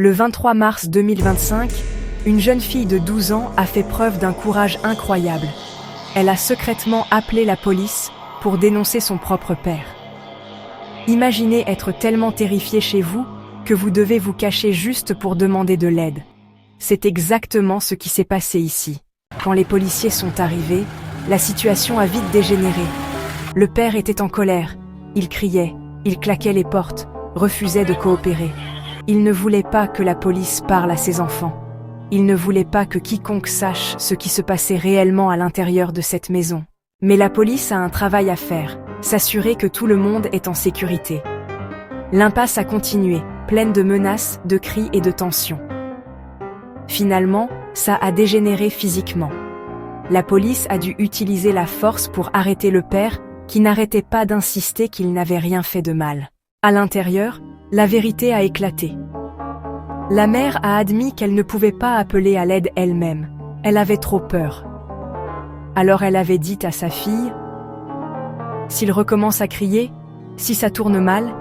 Le 23 mars 2025, une jeune fille de 12 ans a fait preuve d'un courage incroyable. Elle a secrètement appelé la police pour dénoncer son propre père. Imaginez être tellement terrifié chez vous que vous devez vous cacher juste pour demander de l'aide. C'est exactement ce qui s'est passé ici. Quand les policiers sont arrivés, la situation a vite dégénéré. Le père était en colère. Il criait, il claquait les portes, refusait de coopérer. Il ne voulait pas que la police parle à ses enfants. Il ne voulait pas que quiconque sache ce qui se passait réellement à l'intérieur de cette maison. Mais la police a un travail à faire, s'assurer que tout le monde est en sécurité. L'impasse a continué, pleine de menaces, de cris et de tensions. Finalement, ça a dégénéré physiquement. La police a dû utiliser la force pour arrêter le père, qui n'arrêtait pas d'insister qu'il n'avait rien fait de mal. À l'intérieur, la vérité a éclaté. La mère a admis qu'elle ne pouvait pas appeler à l'aide elle-même. Elle avait trop peur. Alors elle avait dit à sa fille, « S'il recommence à crier, si ça tourne mal,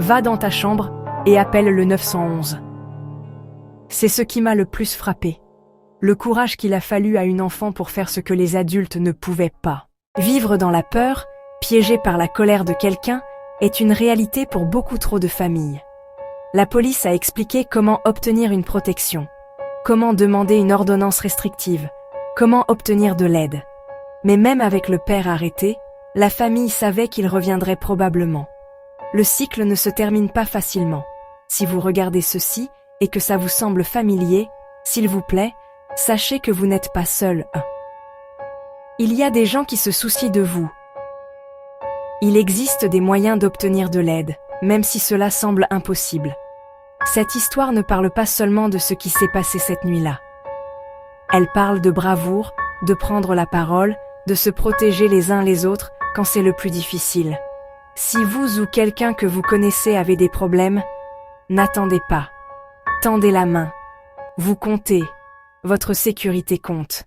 va dans ta chambre et appelle le 911. » C'est ce qui m'a le plus frappé. Le courage qu'il a fallu à une enfant pour faire ce que les adultes ne pouvaient pas. Vivre dans la peur, piégé par la colère de quelqu'un, est une réalité pour beaucoup trop de familles. La police a expliqué comment obtenir une protection, comment demander une ordonnance restrictive, comment obtenir de l'aide. Mais même avec le père arrêté, la famille savait qu'il reviendrait probablement. Le cycle ne se termine pas facilement. Si vous regardez ceci et que ça vous semble familier, s'il vous plaît, sachez que vous n'êtes pas seul. Il y a des gens qui se soucient de vous. Il existe des moyens d'obtenir de l'aide, même si cela semble impossible. Cette histoire ne parle pas seulement de ce qui s'est passé cette nuit-là. Elle parle de bravoure, de prendre la parole, de se protéger les uns les autres quand c'est le plus difficile. Si vous ou quelqu'un que vous connaissez avez des problèmes, n'attendez pas. Tendez la main. Vous comptez. Votre sécurité compte.